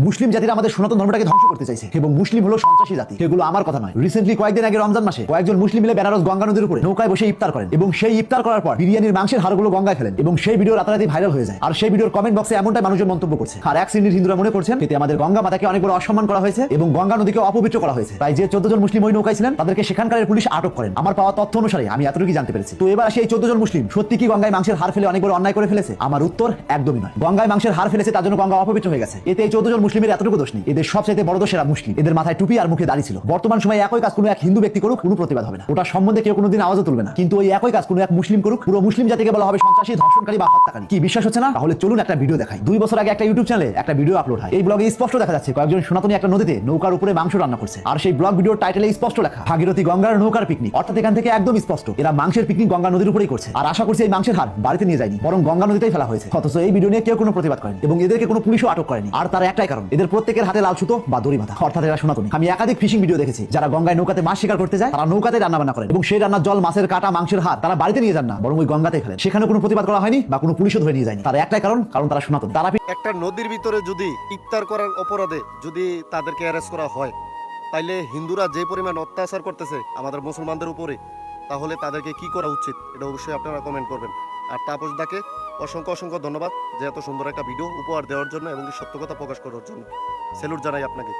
মুসলিম জাতিরা আমাদের সনাতন ধর্মটাকে ধ্বংস করতে চাইছে এবং মুসলিম হলো সন্ত্রাসী জাতি। এগুলো আমার কথা নয়। রিসেন্টলি কয়েকদিন আগে রমজান মাসে কয়েকজন মুসলিম মিলে বেনারস গঙ্গা নদীর উপরে নৌকায় বসে ইফতার করেন এবং সেই ইফতার করার পর বিরিয়ানির মাংসের হাড়গুলো গঙ্গায় ফেলেন এবং সেই ভিডিও রাতারাতি ভাইরাল হয়ে যায়। আর সেই ভিডিওর কমেন্ট বক্সে এমনটাই মানুষজন মন্তব্য করছে। আর এক শ্রেণীর হিন্দুরা মনে করছেন এতে আমাদের গঙ্গা মাতাকে অনেক বড় অসম্মান করা হয়েছে এবং গঙ্গা নদীকে অপবিত্র করা হয়েছে। তাই যে 14 জন মুসলিম ওই নৌকায় ছিলেন তাদেরকে সেখানকার পুলিশ আটক করেন। আমার পাওয়া তথ্য অনুসারে আমি এতটুকুই জানতে পেরেছি। তো এবার সেই 14 জন মুসলিম সত্যি কি গঙ্গায় মাংসের হাড় ফেলে অনেক বড় অন্যায় করে ফেলেছে? আমার উত্তর একদমই নয়। গঙ্গায় মাংসের হাড় ফেলেছে তার জন্য গঙ্গা অপবিত্র হয়ে গেছে, এতে এই 14 জন মুসলিমের এতটুকু দোষ নেই। এদের সবচাইতে বড় দোষেরা মুসলিম। এদের মাথায় টুপি আর মুখে দাড়ি ছিল। বর্তমান সময়ে একই কাজ কোনো এক হিন্দু ব্যক্তি করুক, কোনো প্রতিবাদ হবে না, ওটা সম্বন্ধে কেউ কোনোদিন আওয়াজও তুলবে না। কিন্তু ওই একই কাজ কোনো এক মুসলিম করুক, পুরো মুসলিম জাতিকে বলা হবে সন্ত্রাসী, ধর্ষণকারী বা হত্যাকারী। কি বিশ্বাস হচ্ছে না? তাহলে চলুন একটা ভিডিও দেখাই। 2 বছর আগে একটা ইউটিউব চ্যানেলে একটা ভিডিও আপলোড হয়। এই ব্লগে স্পষ্ট দেখা যাচ্ছে কয়েকজন সনাতনী একটা নদীতে নৌকার উপরে মাংস রান্না করছে। আর সেই ব্লগ ভিডিওর টাইটেলে স্পষ্ট লেখা ভাগীরথী গঙ্গার নৌকার পিকনিক। অর্থাৎ এখান থেকে একদম স্পষ্ট এরা মাংসের পিকনিক গঙ্গা নদীর উপরেই করছে। আর আশা করছি এই মাংসের হাড় বাড়িতে নিয়ে যায়নি, বরং গঙ্গা নদীতেই ফেলা হয়েছে। অথচ এই ভিডিও নিয়ে কেউ কোনো প্রতিবাদ করেনি এবং এদেরকে কোনো পুলিশও আটক করেনি। আর তার একটাই কারণ, এদের প্রত্যেকের হাতে লাল সুতো বা দড়ি বাঁধা, অর্থাৎ এরা সনাতনী। আমি একাধিক ফিশিং ভিডিও দেখেছি যারা গঙ্গায় নৌকাতে মাছ শিকার করতে যায়, তারা নৌকাতে রান্না বান্না করেন এবং সেই রান্নার জল, মাছের কাটা, মাংসের হাড় তারা বাড়িতে নিয়ে যান না, বরং ওই গঙ্গাতে ফেলেন। সেখানে কোনো প্রতিবাদ করা হয়নি বা কোনো পুলিশও ধরে নিয়ে যায়নি। তার একটাই কারণ তারা সনাতন। তারা একটা নদীর ভিতরে যদি ইফতার করার অপরাধে যদি তাদেরকে অ্যারেস্ট করা হয়, তাইলে হিন্দুরা যে পরিমাণ অত্যাচার করতেছে আমাদের মুসলমানদের উপরে, তাহলে তাদেরকে কি করা উচিত এটা অবশ্যই আপনারা কমেন্ট করবেন। আর তাপস দাকে অসংখ্য অসংখ্য ধন্যবাদ যে এত সুন্দর একটা ভিডিও উপহার দেওয়ার জন্য এবং সত্য কথা প্রকাশ করার জন্য। স্যালুট জানাই আপনাকে।